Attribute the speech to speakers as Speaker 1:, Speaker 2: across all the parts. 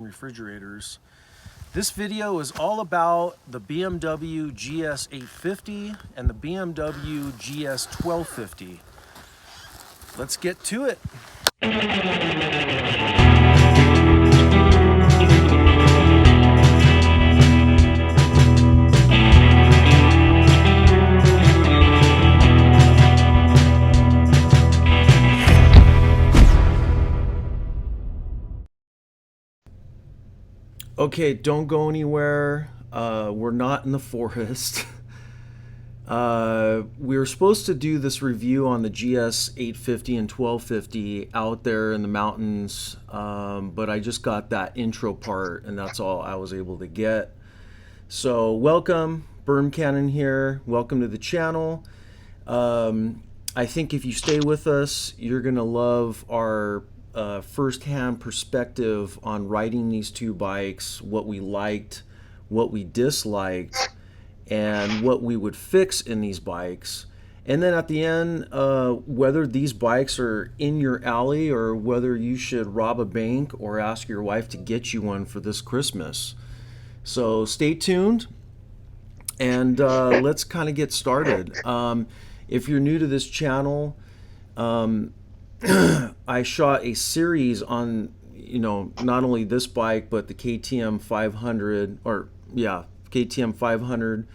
Speaker 1: refrigerators. This video is all about the BMW GS850 and the BMW GS1250. Let's get to it. Okay, don't go anywhere. We're not in the forest. We were supposed to do this review on the GS850 and 1250 out there in the mountains, but I just got that intro part and that's all I was able to get. So welcome, Bermcannon here. Welcome to the channel. I think if you stay with us, you're gonna love our first-hand perspective on riding these two bikes, what we liked, what we disliked, and what we would fix in these bikes. And then at the end, whether these bikes are in your alley or whether you should rob a bank or ask your wife to get you one for this Christmas. So stay tuned and let's kind of get started. If you're new to this channel, I shot a series on, not only this bike, but the KTM 500, KTM 500.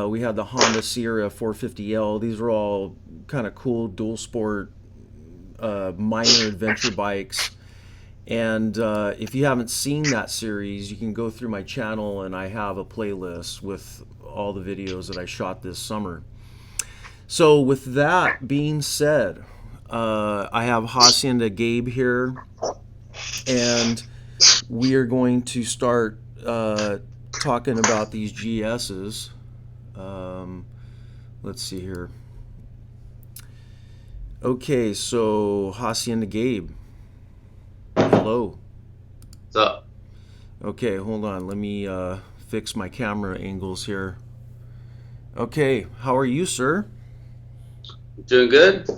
Speaker 1: We had the Honda Sierra 450L. These are all kind of cool dual sport, minor adventure bikes. And if you haven't seen that series, you can go through my channel and I have a playlist with all the videos that I shot this summer. So with that being said, I have Hacienda Gabe here, and we are going to start talking about these GS's. Let's see here. Okay, so Hacienda Gabe, hello.
Speaker 2: What's up?
Speaker 1: Okay, hold on. Let me fix my camera angles here. Okay, how are you, sir?
Speaker 2: Doing good.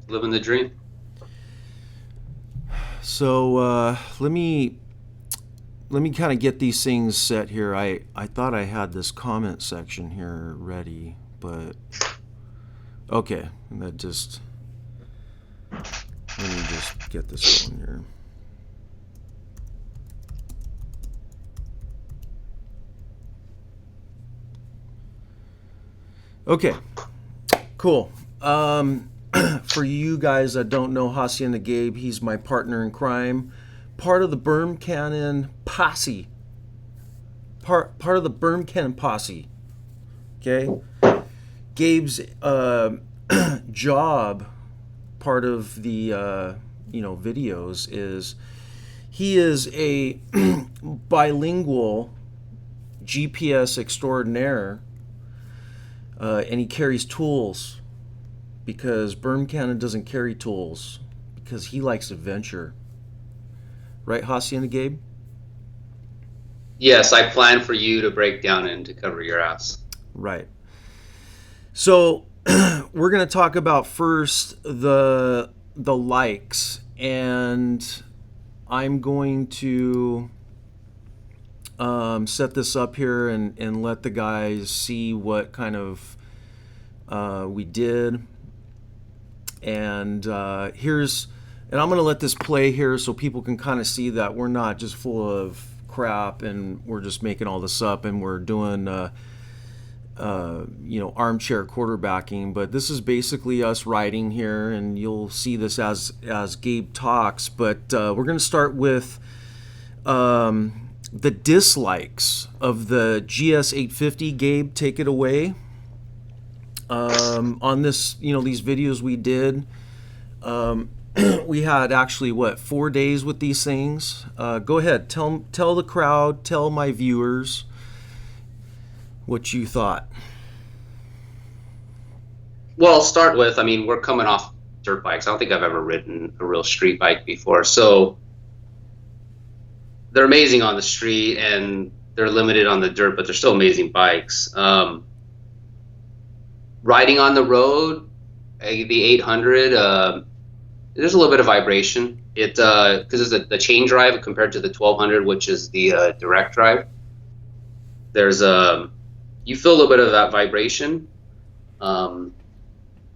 Speaker 2: Living the dream.
Speaker 1: So let me kind of get these things set here. I thought I had this comment section here ready, but okay, let me just get this going here. Okay, cool. For you guys that don't know Hacienda Gabe, he's my partner in crime, part of the Bermcannon posse. Part of the Bermcannon posse. Okay? Gabe's job, part of the videos, is he is a bilingual GPS extraordinaire, and he carries tools. Because Bermcannon doesn't carry tools, because he likes adventure. Right, Hacienda Gabe?
Speaker 2: Yes, I plan for you to break down and to cover your ass.
Speaker 1: Right. So we're going to talk about first the likes, and I'm going to set this up here and let the guys see what kind of we did. And I'm going to let this play here so people can kind of see that we're not just full of crap and we're just making all this up and we're doing armchair quarterbacking. But this is basically us riding here, and you'll see this as Gabe talks. But we're going to start with the dislikes of the GS850. Gabe, take it away. On this, these videos we did, we had actually 4 days with these things. Go ahead, tell the crowd, tell my viewers what you thought.
Speaker 2: Well, I'll start with, we're coming off dirt bikes. I don't think I've ever ridden a real street bike before, so they're amazing on the street and they're limited on the dirt, but they're still amazing bikes. Riding on the road, the 800, there's a little bit of vibration It because it's the chain drive compared to the 1200, which is the direct drive. There's you feel a little bit of that vibration.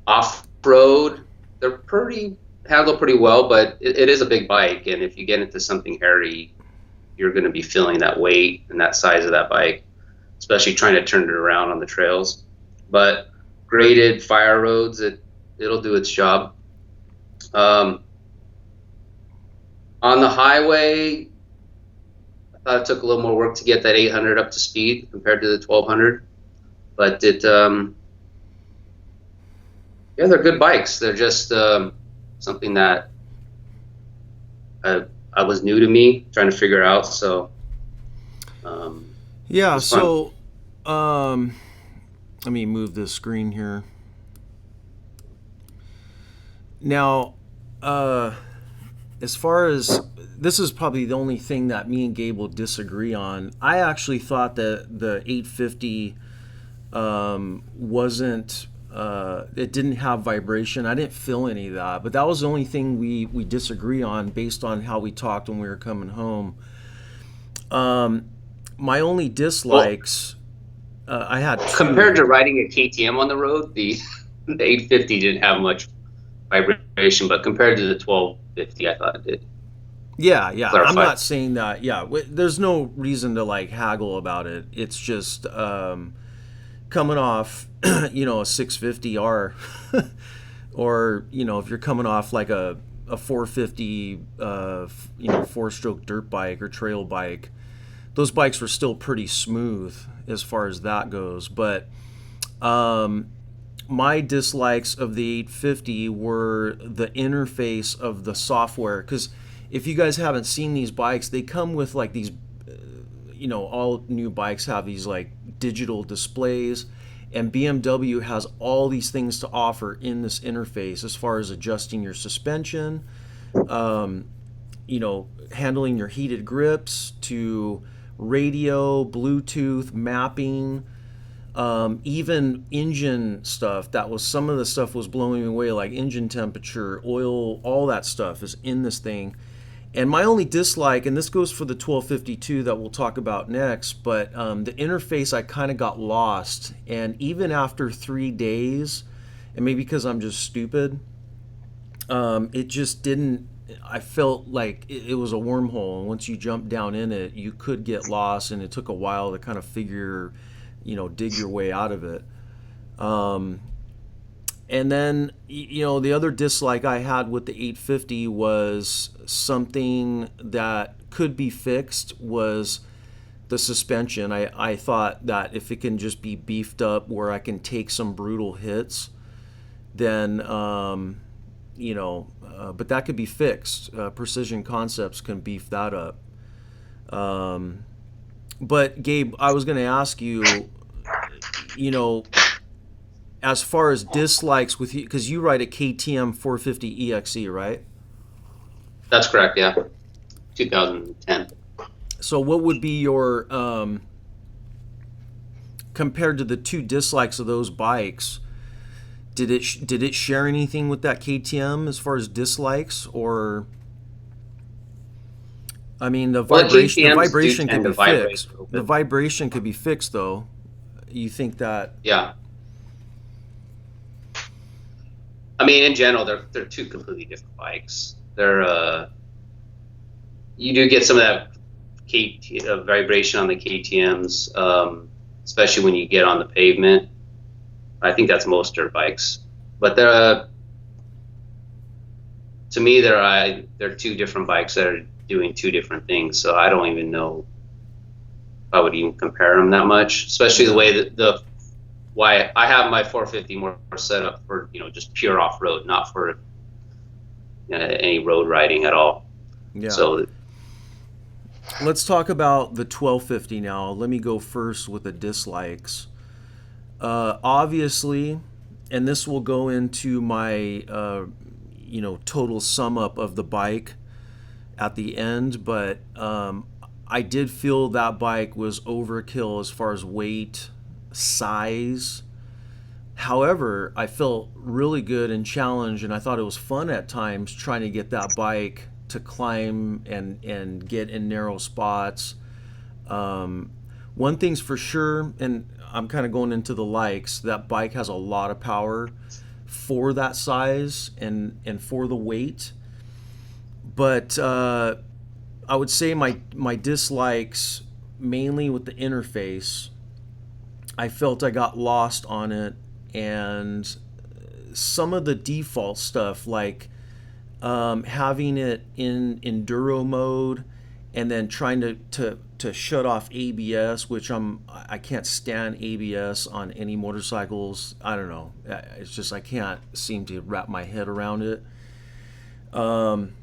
Speaker 2: Off road, they're pretty handle pretty well, but it is a big bike, and if you get into something hairy, you're going to be feeling that weight and that size of that bike, especially trying to turn it around on the trails. But graded fire roads, it'll do its job. Um, on the highway, I thought it took a little more work to get that 800 up to speed compared to the 1200, but yeah, they're good bikes. They're just something that I was new to me, trying to figure out. So it
Speaker 1: Yeah,
Speaker 2: was fun.
Speaker 1: so let me move this screen here. Now, as far as this is probably the only thing that me and Gabe will disagree on. I actually thought that the 850 wasn't. It didn't have vibration. I didn't feel any of that, but that was the only thing we disagree on based on how we talked when we were coming home. My only
Speaker 2: Well,
Speaker 1: dislikes, I had
Speaker 2: compared
Speaker 1: two.
Speaker 2: to riding a KTM on the road, the 850 didn't have much vibration, but compared to the 1250, I thought it did.
Speaker 1: Yeah, yeah. I'm
Speaker 2: Clarify.
Speaker 1: not saying that. Yeah, there's no reason to like haggle about it. It's just coming off, a 650R, or if you're coming off like a 450, four-stroke dirt bike or trail bike. Those bikes were still pretty smooth as far as that goes, but my dislikes of the 850 were the interface of the software. Because if you guys haven't seen these bikes, they come with like these, all new bikes have these like digital displays, and BMW has all these things to offer in this interface as far as adjusting your suspension, handling your heated grips, to radio, Bluetooth, mapping, even engine stuff. That was some of the stuff was blowing me away, like engine temperature, oil, all that stuff is in this thing. And my only dislike, and this goes for the 1252 that we'll talk about next, but the interface, I kind of got lost. And even after 3 days, and maybe because I'm just stupid, it just didn't. I felt like it was a wormhole, and once you jump down in it, you could get lost, and it took a while to kind of dig your way out of it. Um, and then, the other dislike I had with the 850 was something that could be fixed was the suspension. I thought that if it can just be beefed up where I can take some brutal hits, then, but that could be fixed. Precision Concepts can beef that up. Um, but Gabe, I was going to ask you, you know, as far as dislikes with you, because you ride a KTM 450 EXE, right?
Speaker 2: That's correct. Yeah, 2010.
Speaker 1: So what would be your compared to the two dislikes of those bikes? Did it share anything with that KTM as far as dislikes, or I mean
Speaker 2: Well, the
Speaker 1: the
Speaker 2: KTM's do
Speaker 1: vibration could
Speaker 2: tend to
Speaker 1: be
Speaker 2: vibrate
Speaker 1: fixed.
Speaker 2: a little
Speaker 1: The
Speaker 2: bit.
Speaker 1: vibration could be fixed though. You think that?
Speaker 2: Yeah, I mean, in general, they're two completely different bikes. They're you do get some of that vibration on the KTM's, especially when you get on the pavement. I think that's most dirt bikes, but to me they're two different bikes that are doing two different things. So I don't even know if I would even compare them that much, especially the
Speaker 1: Yeah,
Speaker 2: way that the why I have my 450 more set up for just pure off road, not for any road riding at all.
Speaker 1: yeah.
Speaker 2: So
Speaker 1: Let's talk about the 1250 now. Let me go first with the dislikes. Obviously, and this will go into my total sum up of the bike at the end, but I did feel that bike was overkill as far as weight, size. However, I felt really good and challenged, and I thought it was fun at times trying to get that bike to climb and get in narrow spots. One thing's for sure, and I'm kind of going into the likes, that bike has a lot of power for that size and for the weight. But I would say my dislikes, mainly with the interface, I felt I got lost on it, and some of the default stuff, like having it in enduro mode and then trying to shut off ABS, which I can't stand ABS on any motorcycles. I don't know. It's just I can't seem to wrap my head around it. But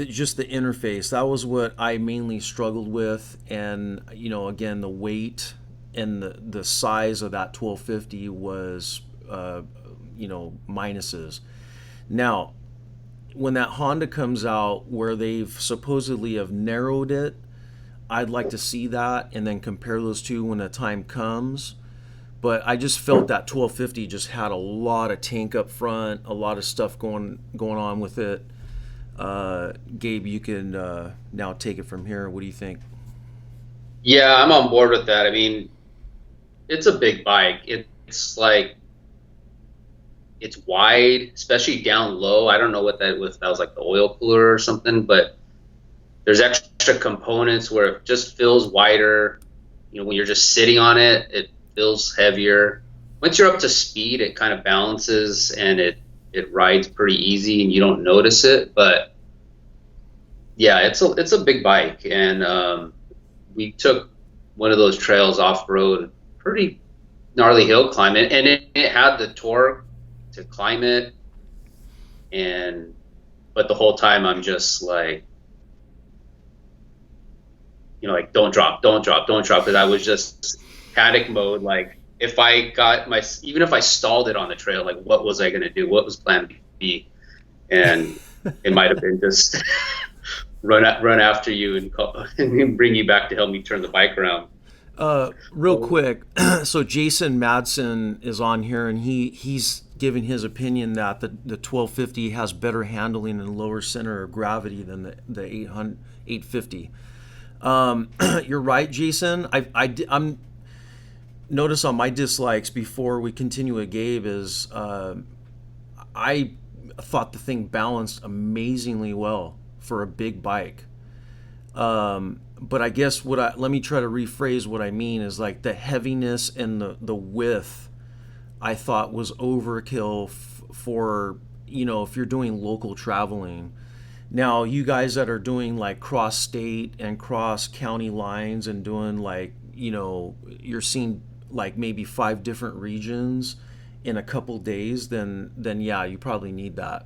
Speaker 1: just the interface, that was what I mainly struggled with, and again, the weight and the size of that 1250 was minuses. Now, when that Honda comes out where they've supposedly have narrowed it, I'd like to see that and then compare those two when the time comes. But I just felt that 1250 just had a lot of tank up front, a lot of stuff going on with it. Gabe, you can now take it from here. What do you think?
Speaker 2: Yeah, I'm on board with that. I mean, it's a big bike. It's like, it's wide, especially down low. I don't know what that was. That was like the oil cooler or something, but there's extra components where it just feels wider. When you're just sitting on it, it feels heavier. Once you're up to speed, it kind of balances and it rides pretty easy and you don't notice it. But yeah, it's a big bike, and we took one of those trails off road, pretty gnarly hill climb, and it had the torque to climb it, but the whole time I'm just like, like don't drop, because I was just panic mode. Like if I got even if I stalled it on the trail, like what was I going to do? What was plan B? And it might have been just run after you and bring you back to help me turn the bike around.
Speaker 1: Real quick, so Jason Madsen is on here, and he's giving his opinion that the 1250 has better handling and lower center of gravity than the 850. You're right, Jason. I'm notice on my dislikes before we continue with Gabe is I thought the thing balanced amazingly well for a big bike. But I guess let me try to rephrase what I mean is like the heaviness and the width I thought was overkill for, if you're doing local traveling. Now, you guys that are doing like cross state and cross county lines and doing like, you're seeing like maybe 5 different regions in a couple days, then yeah, you probably need that.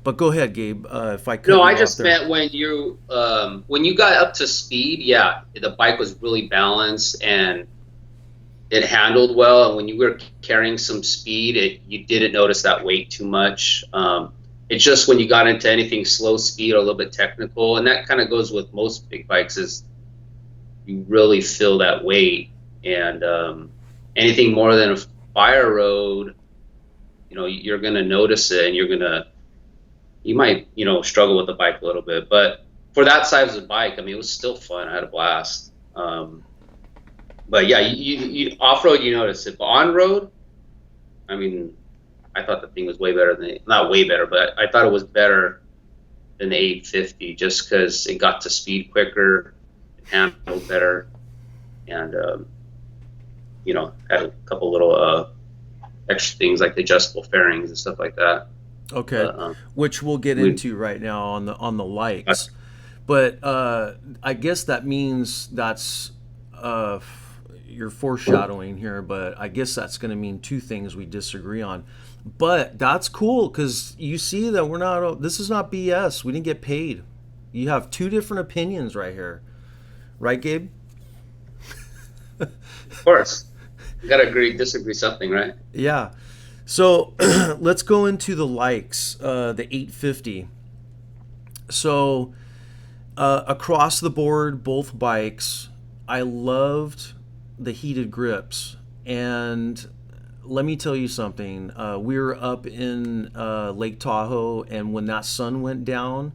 Speaker 1: But go ahead, Gabe. If I could.
Speaker 2: No, I just meant when you got up to speed, yeah, the bike was really balanced and it handled well. And when you were carrying some speed, you didn't notice that weight too much. It's just when you got into anything slow speed or a little bit technical, and that kind of goes with most big bikes, is you really feel that weight. And anything more than a fire road, you're gonna notice it, and you might, struggle with the bike a little bit, but for that size of bike, I mean, it was still fun. I had a blast. But yeah, you off-road, you notice it, but on-road, I mean, I thought the thing was way better not way better, but I thought it was better than the 850 just because it got to speed quicker, it handled better, and, had a couple little extra things like the adjustable fairings and stuff like that.
Speaker 1: Okay, which we'll get into right now on the likes, but I guess that means that's you're foreshadowing here, but I guess that's going to mean 2 things we disagree on. But that's cool because you see that this is not BS. We didn't get paid. You have 2 different opinions right here, right, Gabe?
Speaker 2: Of course, you gotta disagree something, right?
Speaker 1: Yeah. So let's go into the likes, the 850. So across the board, both bikes, I loved the heated grips. And let me tell you something. We were up in Lake Tahoe, and when that sun went down,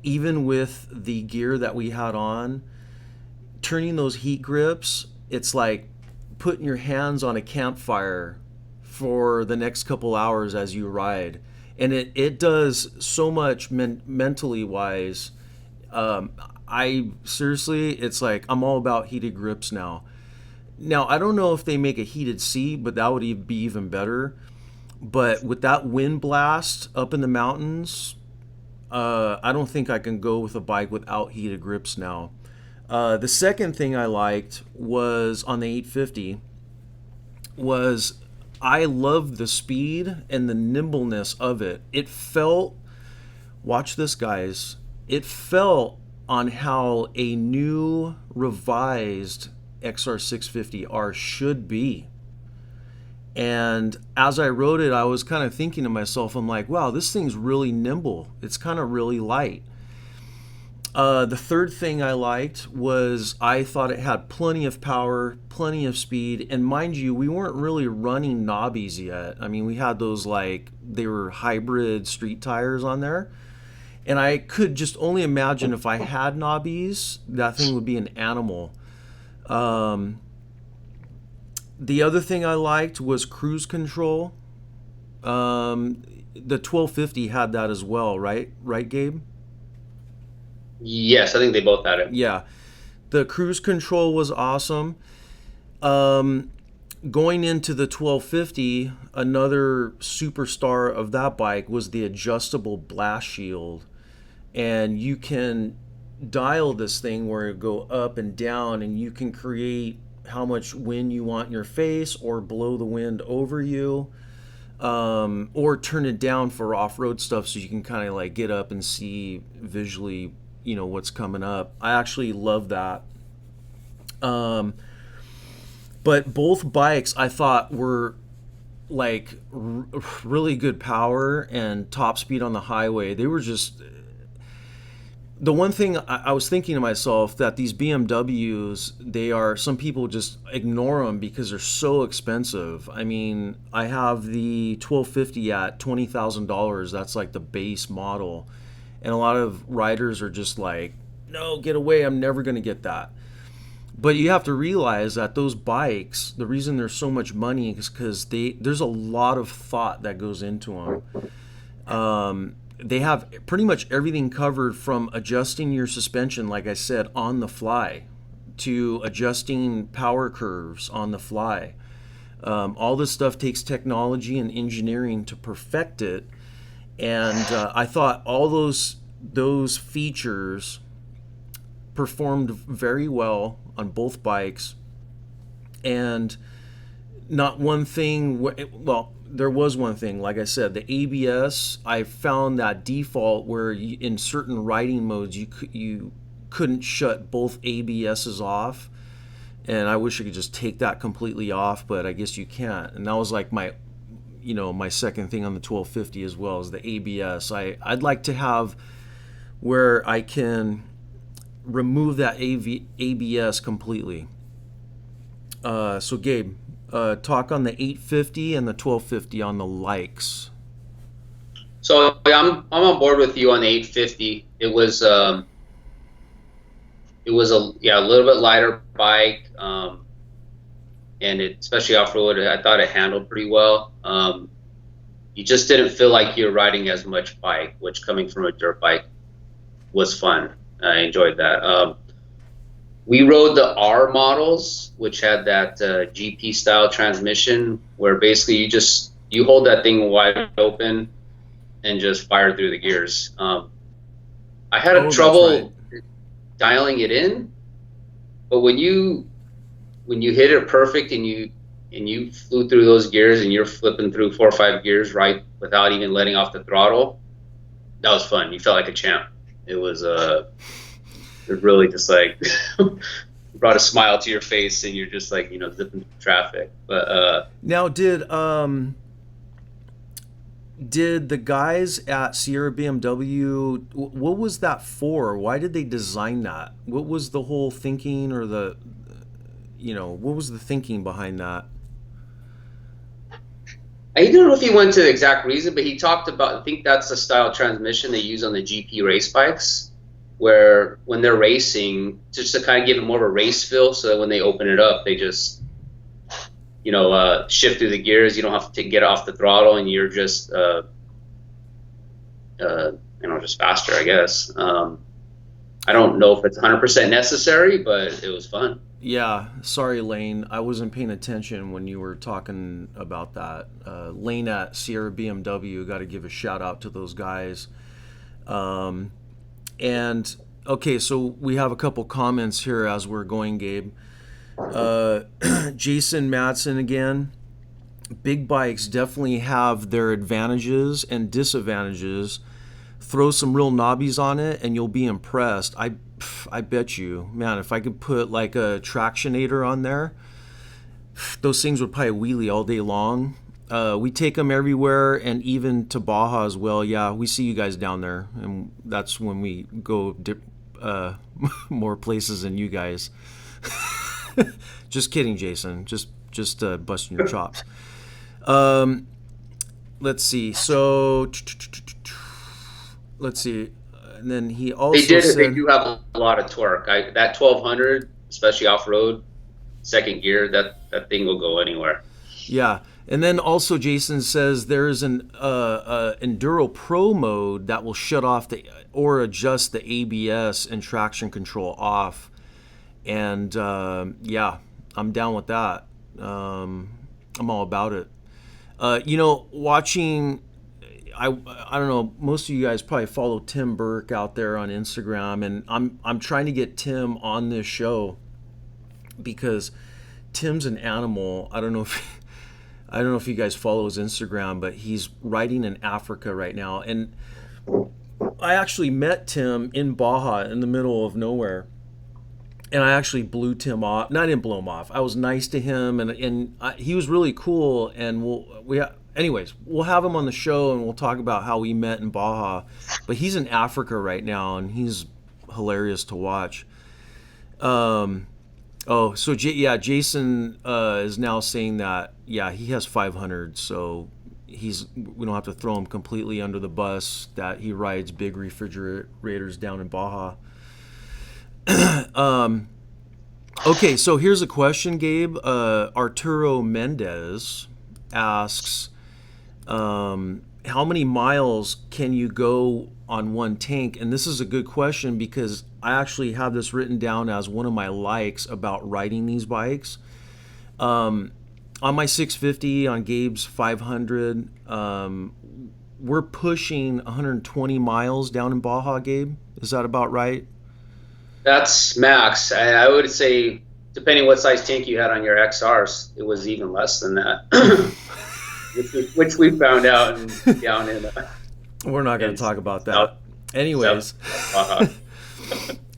Speaker 1: even with the gear that we had on, turning those heat grips, it's like putting your hands on a campfire for the next couple hours as you ride. And it does so much mentally wise. Um, I seriously, it's like I'm all about heated grips now. Now, I don't know if they make a heated seat, but that would be even better. But with that wind blast up in the mountains, I don't think I can go with a bike without heated grips now. The second thing I liked was on the 850 was I loved the speed and the nimbleness of it. It felt, watch this guys, it felt on how a new revised XR650R should be. And as I rode it, I was kind of thinking to myself, I'm like, wow, this thing's really nimble. It's kind of really light. The third thing I liked was I thought it had plenty of power, plenty of speed, and mind you, we weren't really running knobbies yet. I mean, we had those like, they were hybrid street tires on there. And I could just only imagine if I had knobbies, that thing would be an animal. Um, the other thing I liked was cruise control. The 1250 had that as well, right? Right, Gabe?
Speaker 2: Yes, I think they both had it.
Speaker 1: Yeah. The cruise control was awesome. Um, Going into the 1250, another superstar of that bike was the adjustable blast shield. And you can dial this thing where it go up and down, and you can create how much wind you want in your face or blow the wind over you, or turn it down for off-road stuff so you can kind of like get up and see visually, what's coming up. I actually love that. um, but both bikes I thought were like really good power and top speed on the highway. They were just, the one thing I was thinking to myself, that these BMWs, some people just ignore them because they're so expensive. I mean, I have the 1250 at $20,000. That's like the base model. And a lot of riders are just like, no, get away. I'm never going to get that. But you have to realize that those bikes, the reason there's so much money is because there's a lot of thought that goes into them. They have pretty much everything covered, from adjusting your suspension, like I said, on the fly, to adjusting power curves on the fly. All this stuff takes technology and engineering to perfect it. And I thought all those features performed very well on both bikes. And not one thing, well, there was one thing, like I said, the ABS, I found that default where in certain riding modes you couldn't shut both ABSs off, and I wish I could just take that completely off, but I guess you can't. And that was like my second thing on the 1250 as well, is the ABS. I'd like to have where I can remove that ABS completely. So Gabe, talk on the 850 and the 1250 on the likes.
Speaker 2: So yeah, I'm on board with you on the 850. It was a little bit lighter bike, and especially off road, I thought it handled pretty well. You just didn't feel like you're riding as much bike, which, coming from a dirt bike, was fun. I enjoyed that. We rode the R models, which had that GP style transmission, where basically you hold that thing wide open and just fire through the gears. I had trouble dialing it in, but when you hit it perfect and you flew through those gears and you're flipping through 4 or 5 gears right without even letting off the throttle, that was fun. You felt like a champ. It was really just like brought a smile to your face, and you're just like, zipping through traffic. But
Speaker 1: now, did the guys at Sierra BMW, what was that for? Why did they design that? What was the whole thinking, or what was the thinking behind that?
Speaker 2: I don't know if he went to the exact reason, but he talked about, I think that's the style transmission they use on the GP race bikes, where when they're racing, just to kind of give it more of a race feel, so that when they open it up, they just, shift through the gears. You don't have to get off the throttle, and you're just, just faster, I guess. I don't know if it's 100% necessary, but it was fun.
Speaker 1: Yeah, sorry, Lane. I wasn't paying attention when you were talking about that. Lane at Sierra BMW, got to give a shout out to those guys. Um, and okay, so we have a couple comments here as we're going, Gabe. Uh, Jason Madsen again. Big bikes definitely have their advantages and disadvantages. Throw some real knobbies on it and you'll be impressed. I bet you, man, if I could put like a tractionator on there, those things would probably wheelie all day long. We take them everywhere and even to Baja as well. Yeah, we see you guys down there, and that's when we go more places than you guys. Just kidding, Jason. Just busting your chops. Um, let's see. So let's see. And then he also
Speaker 2: They
Speaker 1: said,
Speaker 2: do have a lot of torque. That 1200, especially off road, second gear, that thing will go anywhere.
Speaker 1: yeah. And then also Jason says there's an Enduro Pro mode that will shut off or adjust the ABS and traction control off. And yeah, I'm down with that. I'm all about it. Watching, I don't know. Most of you guys probably follow Tim Burke out there on Instagram, and I'm trying to get Tim on this show because Tim's an animal. I don't know if you guys follow his Instagram, but he's riding in Africa right now, and I actually met Tim in Baja in the middle of nowhere. And I actually blew Tim off. No, I didn't blow him off. I was nice to him, and he was really cool. And anyways, we'll have him on the show, and we'll talk about how we met in Baja. But he's in Africa right now, and he's hilarious to watch. Yeah, Jason is now saying that he has 500, so we don't have to throw him completely under the bus that he rides big refrigerators down in Baja. Okay, so here's a question, Gabe. Arturo Mendez asks, how many miles can you go on one tank? And this is a good question because I actually have this written down as one of my likes about riding these bikes. On my 650, on Gabe's 500, we're pushing 120 miles down in Baja, Gabe. Is that about right?
Speaker 2: That's max. I would say, depending what size tank you had on your XRs, it was even less than that, which we found out down in.
Speaker 1: We're not going to talk about that. Anyways,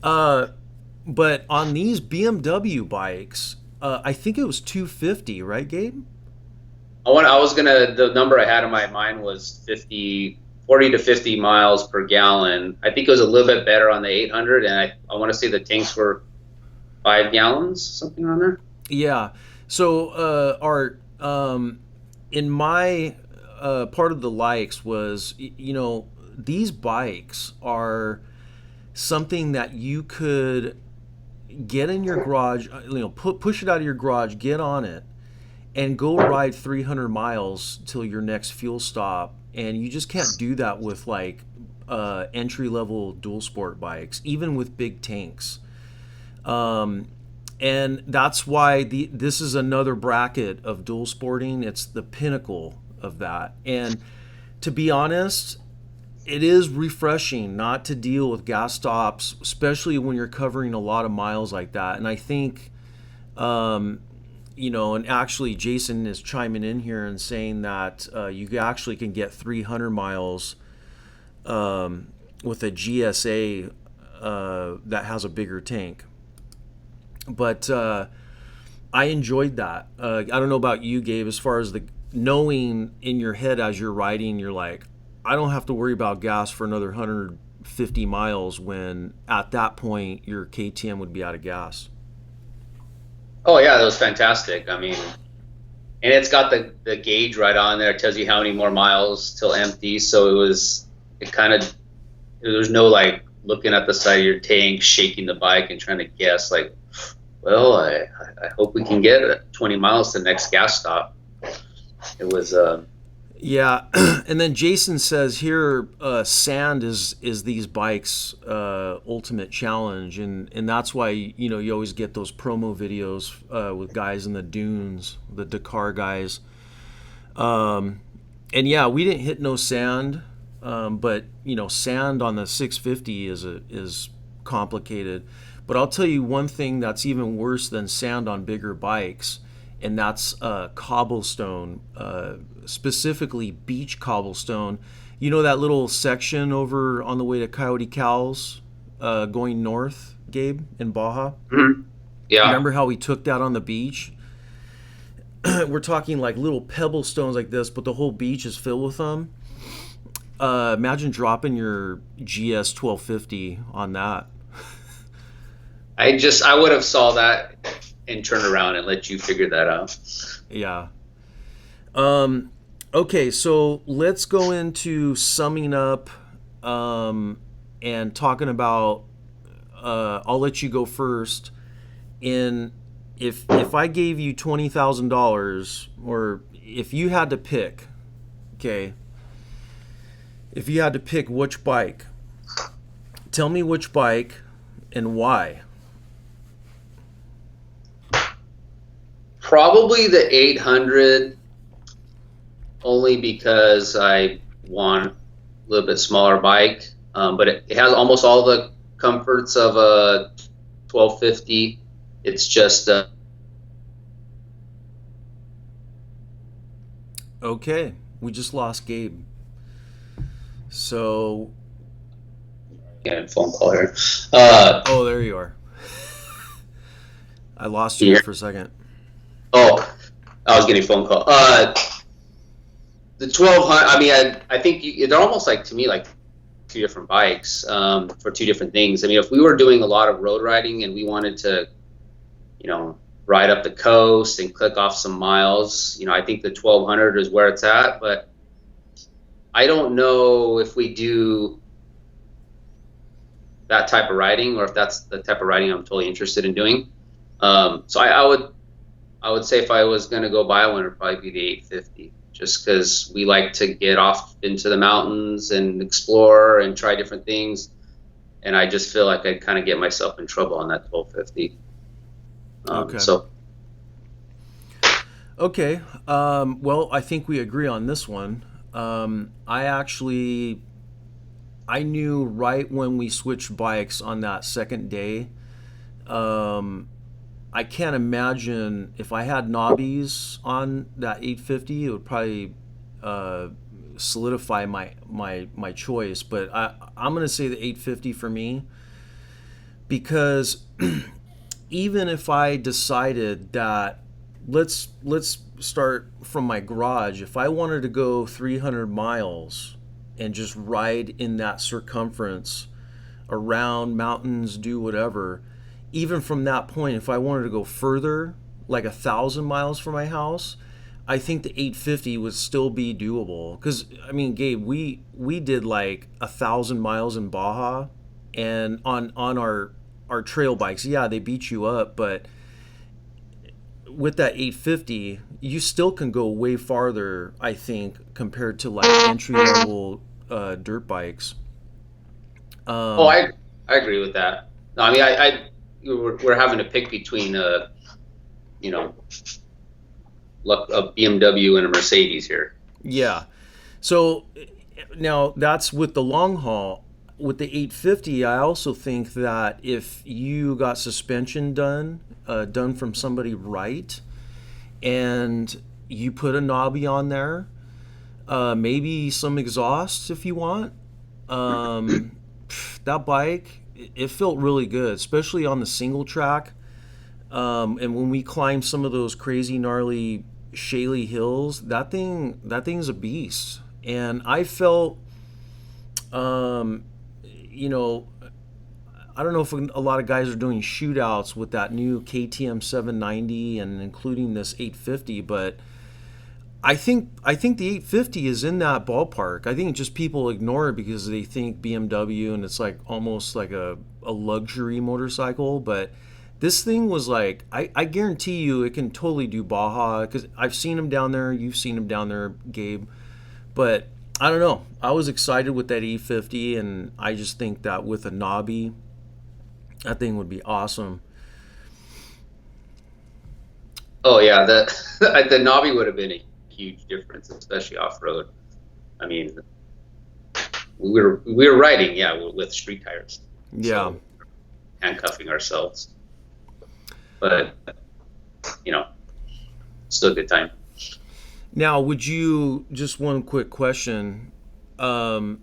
Speaker 1: but on these BMW bikes, I think it was 250, right, Gabe?
Speaker 2: The number I had in my mind was 40 to 50 miles per gallon. I think it was a little bit better on the 800, and I want to say the tanks were 5 gallons, something on there.
Speaker 1: Yeah. So, Art, in my part of the likes was, these bikes are something that you could get in your garage, push it out of your garage, get on it, and go ride 300 miles till your next fuel stop. And you just can't do that with like entry-level dual sport bikes, even with big tanks. And that's why this is another bracket of dual sporting. It's the pinnacle of that. And to be honest, it is refreshing not to deal with gas stops, especially when you're covering a lot of miles like that. And I think, and actually Jason is chiming in here and saying that you actually can get 300 miles with a GSA that has a bigger tank. But I enjoyed that. I don't know about you, Gabe, as far as the knowing in your head as you're riding, you're like, I don't have to worry about gas for another 150 miles when at that point your KTM would be out of gas.
Speaker 2: Oh yeah, that was fantastic. I mean, and it's got the gauge right on there. It tells you how many more miles till empty. So it kind of, there's no like looking at the side of your tank, shaking the bike and trying to guess like, well, I hope we can get 20 miles to the next gas stop. It was,
Speaker 1: Yeah, and then Jason says here, sand is these bikes' ultimate challenge, and that's why you always get those promo videos with guys in the dunes, the Dakar guys. And yeah, we didn't hit no sand, but sand on the 650 is complicated. But I'll tell you one thing that's even worse than sand on bigger bikes, and that's cobblestone, specifically beach cobblestone. You know that little section over on the way to Coyote Cows, going north, Gabe, in Baja?
Speaker 2: yeah.
Speaker 1: Remember how we took that on the beach? We're talking like little pebble stones like this, but the whole beach is filled with them. Imagine dropping your GS1250 on that.
Speaker 2: I would have saw that and turned around and let you figure that out.
Speaker 1: Yeah. Okay, so let's go into summing up, and talking about. I'll let you go first. If I gave you $20,000, or if you had to pick, okay, if you had to pick which bike, tell me which bike and why.
Speaker 2: Probably the 800, only because I want a little bit smaller bike, but it has almost all the comforts of a 1250. It's just
Speaker 1: Okay, we just lost Gabe. So,
Speaker 2: yeah, phone call here.
Speaker 1: oh, there you are. I lost you
Speaker 2: Yeah.
Speaker 1: there for a second.
Speaker 2: Oh, I was getting a phone call. The 1200. I mean, I think they're almost like, to me, like two different bikes, for two different things. I mean, if we were doing a lot of road riding and we wanted to, ride up the coast and click off some miles, I think the 1200 is where it's at. But I don't know if we do that type of riding, or if that's the type of riding I'm totally interested in doing. So I would say if I was going to go buy one, it'd probably be the 850, just because we like to get off into the mountains and explore and try different things. And I just feel like I'd kind of get myself in trouble on that 1250.
Speaker 1: Okay.
Speaker 2: So
Speaker 1: Well, I think we agree on this one. I knew right when we switched bikes on that second day. I can't imagine if I had knobbies on that 850, it would probably solidify my choice. But I'm gonna say the 850 for me, because even if I decided that, let's start from my garage. If I wanted to go 300 miles and just ride in that circumference around mountains, do whatever, even from that point, if I wanted to go further, like 1,000 miles from my house, I think the 850 would still be doable. Because I mean, Gabe, we did like 1,000 miles in Baja, and on our trail bikes, yeah, they beat you up, but with that 850, you still can go way farther, I think, compared to like entry level dirt bikes.
Speaker 2: oh, I agree with that. No, I mean, we're having to pick between you know, a BMW and a Mercedes here.
Speaker 1: Yeah. So now that's with the long haul. With the 850, I also think that if you got suspension done from somebody right, and you put a knobby on there, maybe some exhaust if you want, that bike, it felt really good, especially on the single track. And when we climbed some of those crazy gnarly shaly hills, that thing's a beast. And I felt, you know, I don't know if a lot of guys are doing shootouts with that new KTM 790 and including this 850, but I think the 850 is in that ballpark. I think just people ignore it because they think BMW and it's like almost like a luxury motorcycle. But this thing was like, I guarantee you it can totally do Baja because I've seen him down there. You've seen him down there, Gabe. But I don't know. I was excited with that 850, and I just think that with a knobby, that thing would be awesome.
Speaker 2: Oh yeah, the Navi would have been a huge difference, especially off road. I mean, we were riding, yeah, with street tires,
Speaker 1: Yeah.
Speaker 2: so handcuffing ourselves. But you know, still a good time.
Speaker 1: Now, would you, just one quick question, um,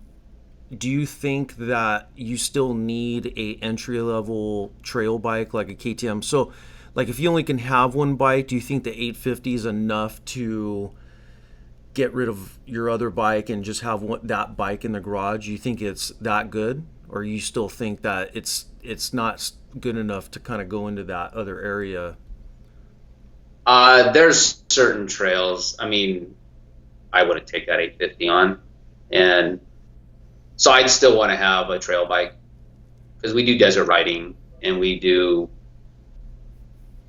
Speaker 1: do you think that you still need a entry level trail bike like a KTM? So, like if you only can have one bike, do you think the 850 is enough to get rid of your other bike and just have that bike in the garage? You think it's that good, or you still think that it's not good enough to kind of go into that other area?
Speaker 2: There's certain trails. I mean, I wouldn't take that 850 on, and so I'd still want to have a trail bike because we do desert riding and we do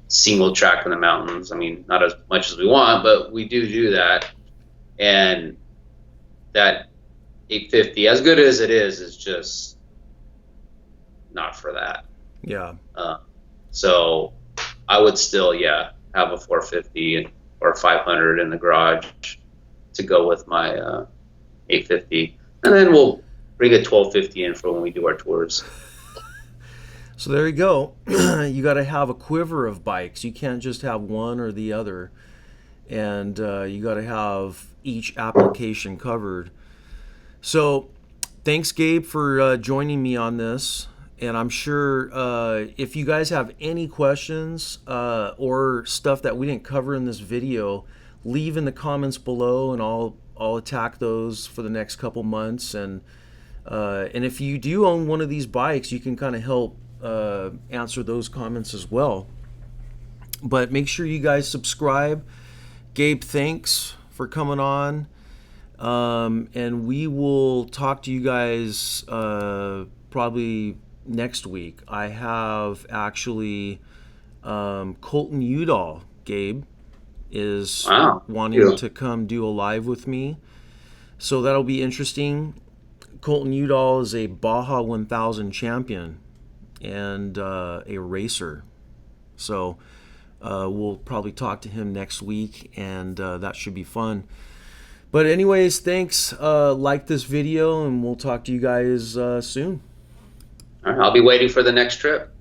Speaker 2: single track in the mountains. I mean, not as much as we want, but we do that. And that 850, as good as it is just not for that.
Speaker 1: Yeah.
Speaker 2: So I would still, yeah, have a 450 or 500 in the garage to go with my 850, and then we'll bring a 1250 in for when we do our tours.
Speaker 1: So there you go. You got to have a quiver of bikes. You can't just have one or the other, and you got to have each application covered. So, thanks, Gabe, for joining me on this. And I'm sure if you guys have any questions or stuff that we didn't cover in this video, leave in the comments below, and I'll attack those for the next couple months. And if you do own one of these bikes, you can kind of help answer those comments as well. But make sure you guys subscribe. Gabe, thanks for coming on. And we will talk to you guys probably next week. I have actually Colton Udall, Gabe, is
Speaker 2: Wow.
Speaker 1: wanting to come do a live with me. So that'll be interesting. Colton Udall is a Baja 1000 champion and a racer. So we'll probably talk to him next week, and that should be fun. But anyways, thanks. Like this video, and we'll talk to you guys soon.
Speaker 2: All right, I'll be waiting for the next trip.